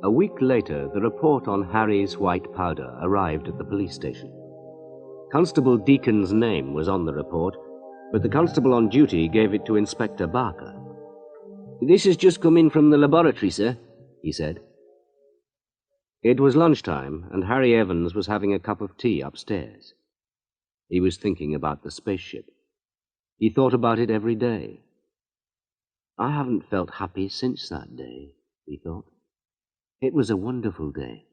A week later, the report on Harry's white powder arrived at the police station. Constable Deacon's name was on the report, but the constable on duty gave it to Inspector Barker. "This has just come in from the laboratory, sir," he said. It was lunchtime, and Harry Evans was having a cup of tea upstairs. He was thinking about the spaceship. He thought about it every day. "I haven't felt happy since that day," he thought. "It was a wonderful day.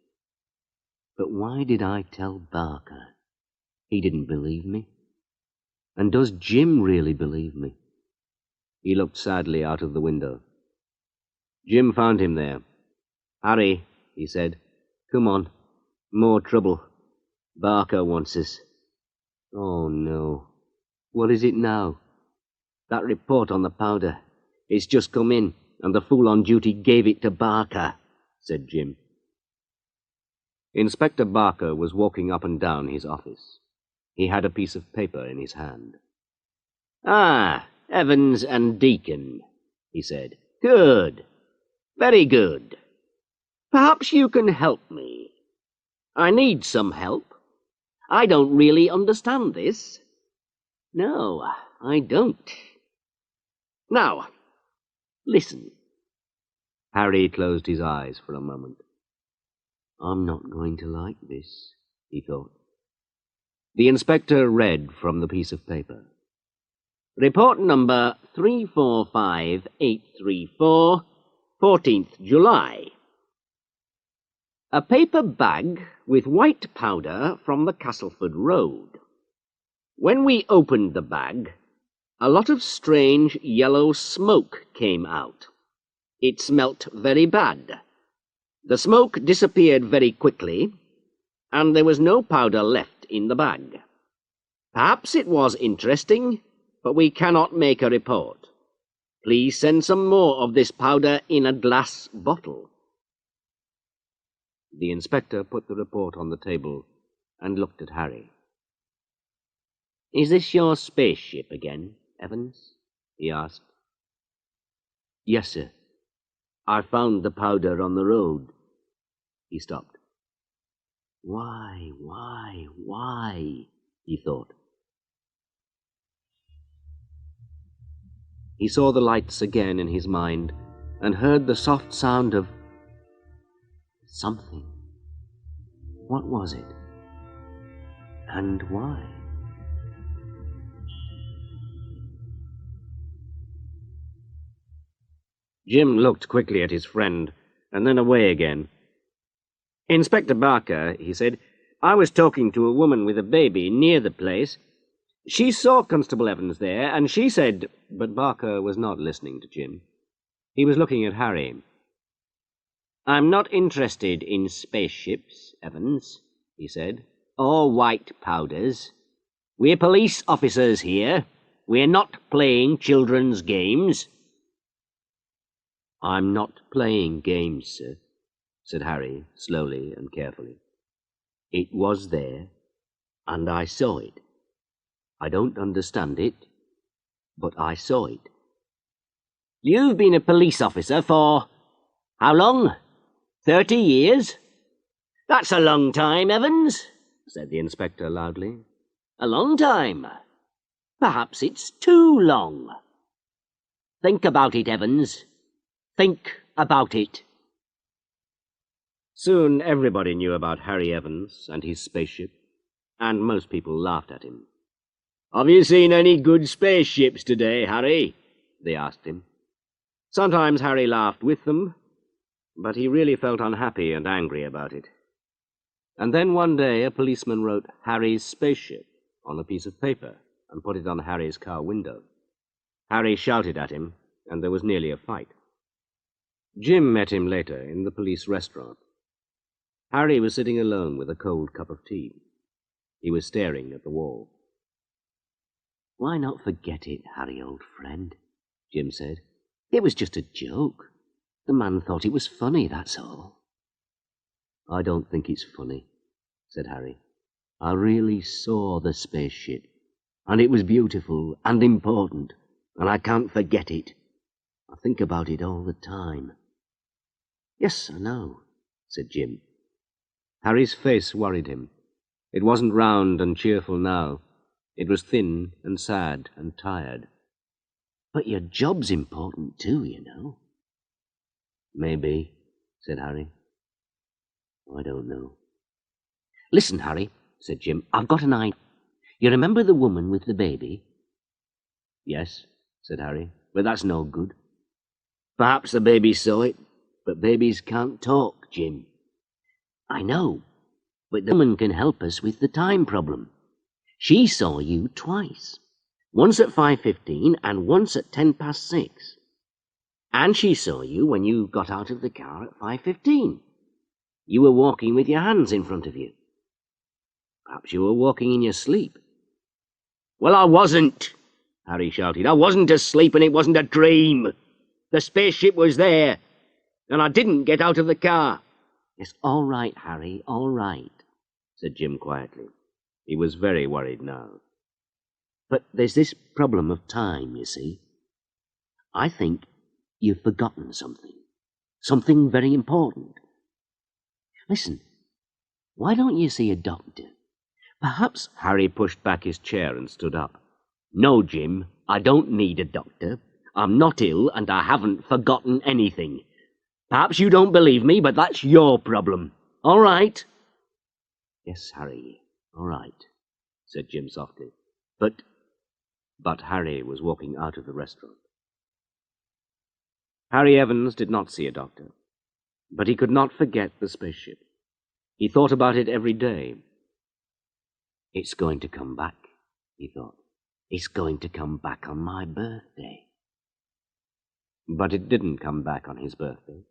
But why did I tell Barker? He didn't believe me. And does Jim really believe me?" He looked sadly out of the window. Jim found him there. "Harry," he said, "come on. More trouble. Barker wants us." "Oh, no. What is it now?" "That report on the powder. It's just come in, and the fool on duty gave it to Barker," said Jim. Inspector Barker was walking up and down his office. He had a piece of paper in his hand. "Ah, Evans and Deacon," he said. "Good. Very good. Perhaps you can help me. I need some help. I don't really understand this. No, I don't. Now, listen." Harry closed his eyes for a moment. "I'm not going to like this," he thought. The inspector read from the piece of paper. "Report number 345834, 14th July. A paper bag with white powder from the Castleford Road. When we opened the bag, a lot of strange yellow smoke came out. It smelt very bad. The smoke disappeared very quickly, and there was no powder left in the bag. Perhaps it was interesting, but we cannot make a report. Please send some more of this powder in a glass bottle." The inspector put the report on the table and looked at Harry. "Is this your spaceship again, Evans?" he asked. "Yes, sir. I found the powder on the road." He stopped. Why, he thought. He saw the lights again in his mind and heard the soft sound of something. What was it? And why? Jim looked quickly at his friend and then away again. "Inspector Barker," he said, "I was talking to a woman with a baby near the place. She saw Constable Evans there, and she said—" But Barker was not listening to Jim. He was looking at Harry. "I'm not interested in spaceships, Evans," he said, "or white powders. We're police officers here. We're not playing children's games." "I'm not playing games, sir," said Harry, slowly and carefully. "It was there, and I saw it. I don't understand it, but I saw it." "You've been a police officer for how long? 30 years? That's a long time, Evans," said the inspector loudly. "A long time. Perhaps it's too long. Think about it, Evans. Think about it." Soon everybody knew about Harry Evans and his spaceship, and most people laughed at him. "Have you seen any good spaceships today, Harry?" they asked him. Sometimes Harry laughed with them, but he really felt unhappy and angry about it. And then one day a policeman wrote Harry's spaceship on a piece of paper and put it on Harry's car window. Harry shouted at him, and there was nearly a fight. Jim met him later in the police restaurant. Harry was sitting alone with a cold cup of tea. He was staring at the wall. "Why not forget it, Harry, old friend?" Jim said. "It was just a joke. The man thought it was funny, that's all." "I don't think it's funny," said Harry. "I really saw the spaceship, and it was beautiful and important, and I can't forget it. I think about it all the time." "Yes, I know," said Jim. Harry's face worried him. It wasn't round and cheerful now. It was thin and sad and tired. But your job's important too, you know. Maybe, said Harry. I don't know. Listen, Harry, said Jim, I've got an idea. You remember the woman with the baby? Yes, said Harry, but that's no good. Perhaps the baby saw it, but babies can't talk, Jim. I know, but the woman can help us with the time problem. She saw you twice, once at 5:15 and once at 6:10. And she saw you when you got out of the car at 5:15. You were walking with your hands in front of you. Perhaps you were walking in your sleep. Well, I wasn't, Harry shouted. I wasn't asleep and it wasn't a dream. The spaceship was there, and I didn't get out of the car. Yes, all right, Harry, all right, said Jim quietly. He was very worried now. But there's this problem of time, you see. I think you've forgotten something very important. Listen, why don't you see a doctor? Perhaps... Harry pushed back his chair and stood up. No, Jim, I don't need a doctor. I'm not ill and I haven't forgotten anything. Perhaps you don't believe me, but that's your problem. All right? Yes, Harry, all right, said Jim softly. But Harry was walking out of the restaurant. Harry Evans did not see a doctor, but he could not forget the spaceship. He thought about it every day. It's going to come back, he thought. It's going to come back on my birthday. But it didn't come back on his birthday.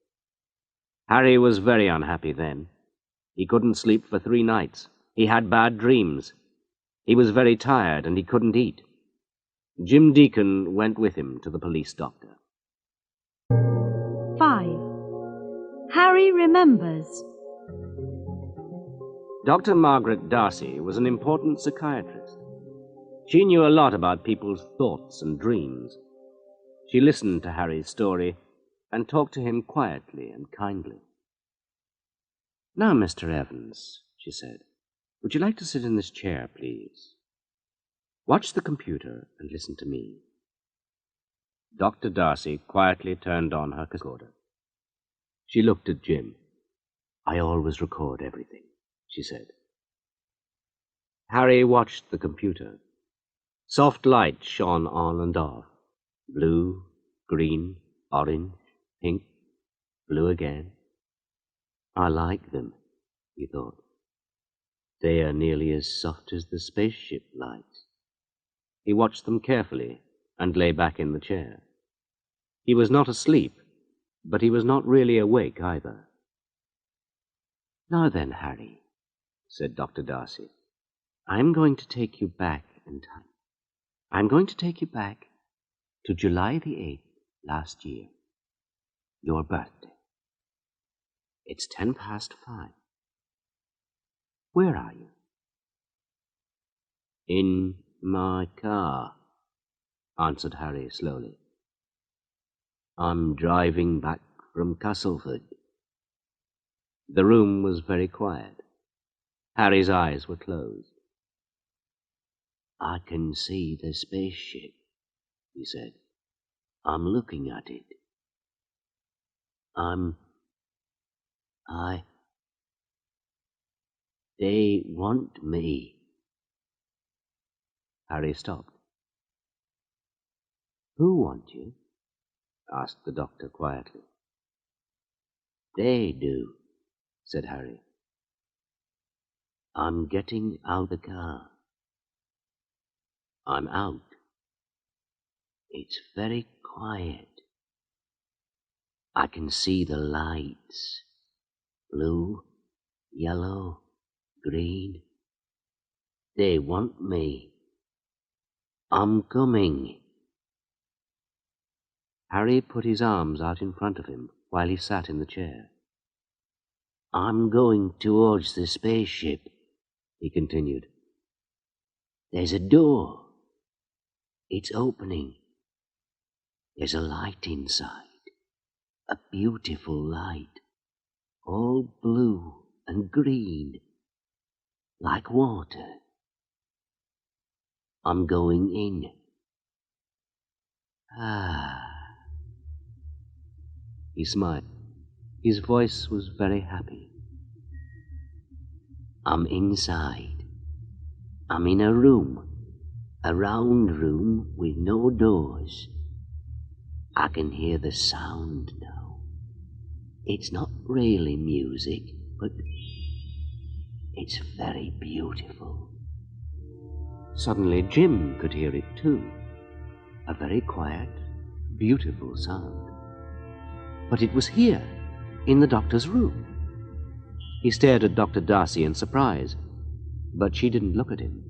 Harry was very unhappy then. He couldn't sleep for 3 nights. He had bad dreams. He was very tired and he couldn't eat. Jim Deacon went with him to the police doctor. 5. Harry remembers. Dr. Margaret Darcy was an important psychiatrist. She knew a lot about people's thoughts and dreams. She listened to Harry's story and talked to him quietly and kindly. Now, Mr. Evans, she said, would you like to sit in this chair, please? Watch the computer and listen to me. Dr. Darcy quietly turned on her recorder. She looked at Jim. I always record everything, she said. Harry watched the computer. Soft light shone on and off. Blue, green, orange, pink, blue again. I like them, he thought. They are nearly as soft as the spaceship lights. He watched them carefully and lay back in the chair. He was not asleep, but he was not really awake either. Now then, Harry, said Dr. Darcy, I'm going to take you back in time. I'm going to take you back to July the 8th last year, your birthday. It's 5:10. Where are you? In my car, answered Harry slowly. I'm driving back from Castleford. The room was very quiet. Harry's eyes were closed. I can see the spaceship, he said. I'm looking at it. They want me. Harry stopped. Who want you? Asked the doctor quietly. They do, said Harry. I'm getting out of the car. I'm out. It's very quiet. I can see the lights. Blue, yellow, green. They want me. I'm coming. Harry put his arms out in front of him while he sat in the chair. I'm going towards the spaceship, he continued. There's a door. It's opening. There's a light inside. A beautiful light. all blue and green, like water. I'm going in. Ah. He smiled. His voice was very happy. I'm inside. I'm in a room, a round room with no doors. I can hear the sound now. It's not really music, but it's very beautiful. Suddenly Jim could hear it too. A very quiet, beautiful sound. But it was here, in the doctor's room. He stared at Dr. Darcy in surprise, but she didn't look at him.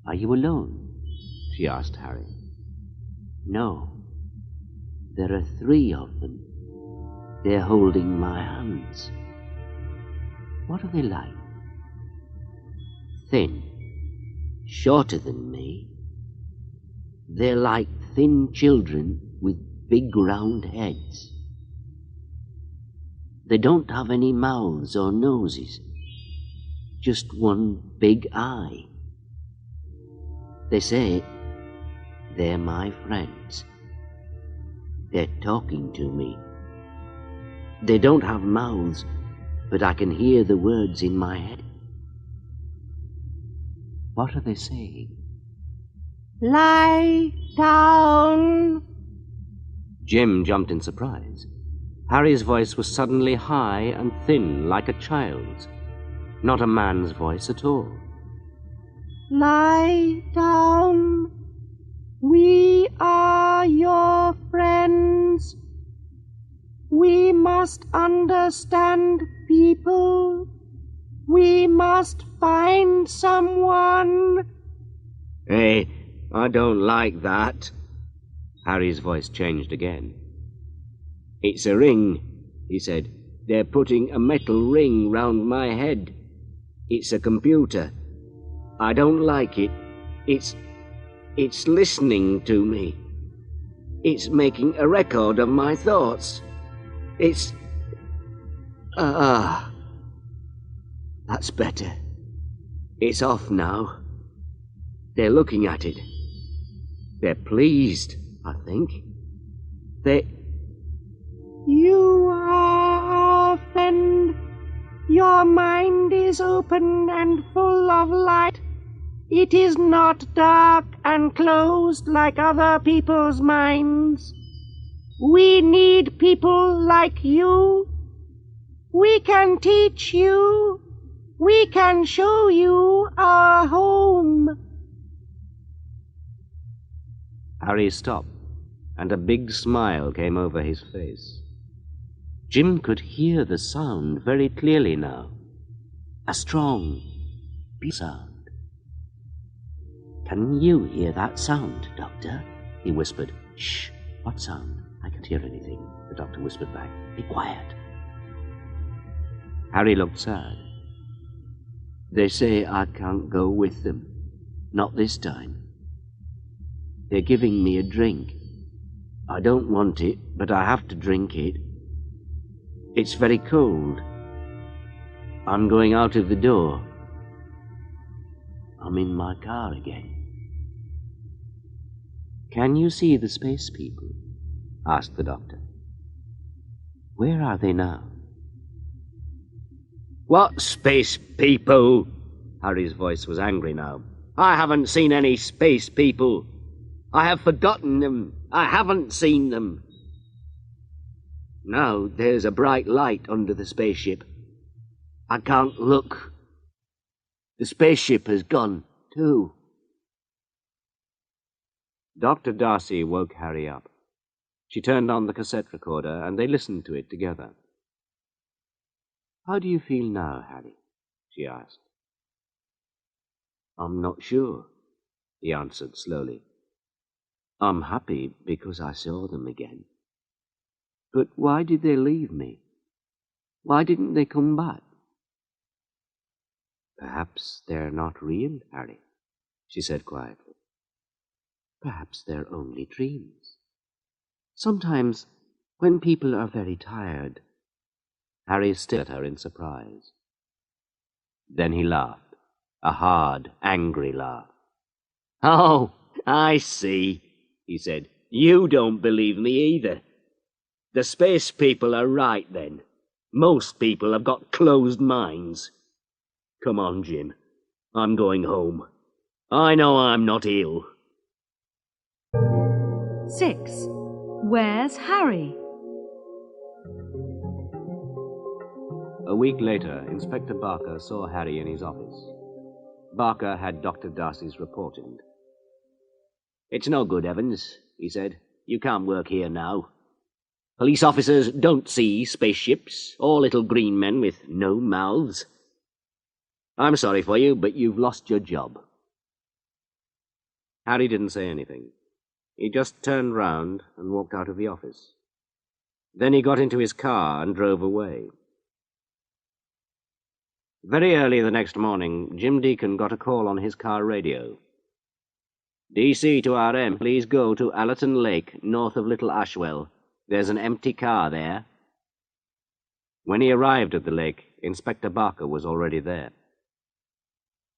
Are you alone? She asked Harry. No. There are 3 of them. They're holding my hands. What are they like? Thin. Shorter than me. They're like thin children with big round heads. They don't have any mouths or noses, just one big eye. They say they're my friends. They're talking to me. They don't have mouths, but I can hear the words in my head. What are they saying? Lie down. Jim jumped in surprise. Harry's voice was suddenly high and thin, like a child's, not a man's voice at all. Lie down. We are your friends. We must understand people. We must find someone. Hey, I don't like that. Harry's voice changed again. It's a ring, he said. They're putting a metal ring round my head. It's a computer. I don't like it. It's listening to me. It's making a record of my thoughts. It's... That's better. It's off now. They're looking at it. They're pleased, I think. You are our friend. Your mind is open and full of light. It is not dark and closed like other people's minds. We need people like you. We can teach you. We can show you our home. Harry stopped, and a big smile came over his face. Jim could hear the sound very clearly now. A strong, beat sound. Can you hear that sound, Doctor? He whispered. Shh, what sound? I can't hear anything, the doctor whispered back. Be quiet. Harry looked sad. They say I can't go with them. Not this time. They're giving me a drink. I don't want it, but I have to drink it. It's very cold. I'm going out of the door. I'm in my car again. Can you see the space people? Asked the doctor. Where are they now? What space people? Harry's voice was angry now. I haven't seen any space people. I have forgotten them. I haven't seen them. Now there's a bright light under the spaceship. I can't look. The spaceship has gone, too. Dr. Darcy woke Harry up. She turned on the cassette recorder, and they listened to it together. How do you feel now, Harry? She asked. I'm not sure, he answered slowly. I'm happy because I saw them again. But why did they leave me? Why didn't they come back? Perhaps they're not real, Harry, she said quietly. Perhaps they're only dreams. Sometimes, when people are very tired, Harry stared at her in surprise. Then he laughed, a hard, angry laugh. "Oh, I see," he said. "You don't believe me either. The space people are right, then. Most people have got closed minds. Come on, Jim. I'm going home. I know I'm not ill." 6. Where's Harry? A week later, Inspector Barker saw Harry in his office. Barker had Dr. Darcy's report in. "It's no good, Evans," he said. "You can't work here now. Police officers don't see spaceships or little green men with no mouths. I'm sorry for you, but you've lost your job." Harry didn't say anything. He just turned round and walked out of the office. Then he got into his car and drove away. Very early the next morning, Jim Deacon got a call on his car radio. "DC to RM, please go to Allerton Lake, north of Little Ashwell. There's an empty car there." When he arrived at the lake, Inspector Barker was already there.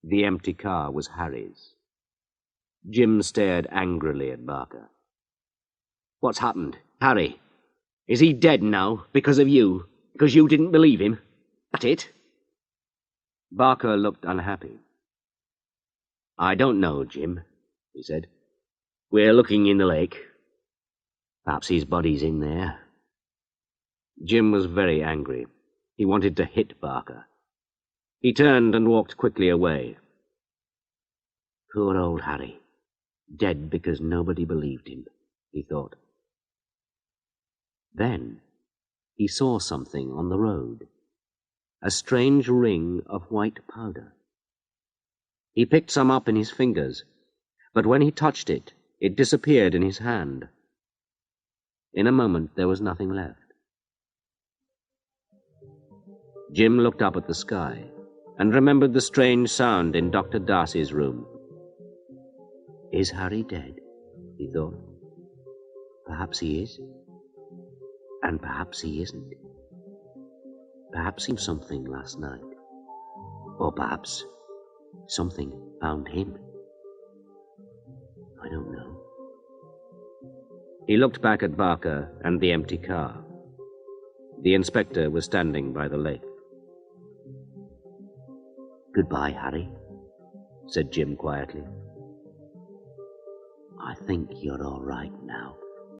The empty car was Harry's. Jim stared angrily at Barker. "What's happened? Harry? Is he dead now, because of you? Because you didn't believe him? That it?" Barker looked unhappy. "I don't know, Jim," he said. "We're looking in the lake. Perhaps his body's in there." Jim was very angry. He wanted to hit Barker. He turned and walked quickly away. Poor old Harry. Dead because nobody believed him, he thought. Then he saw something on the road. A strange ring of white powder. He picked some up in his fingers, but when he touched it, it disappeared in his hand. In a moment, there was nothing left. Jim looked up at the sky and remembered the strange sound in Dr. Darcy's room. Is Harry dead? He thought. Perhaps he is, and perhaps he isn't. Perhaps he saw something last night, or perhaps something found him. I don't know. He looked back at Barker and the empty car. The inspector was standing by the lake. "Goodbye, Harry," said Jim quietly. "I think you're all right now."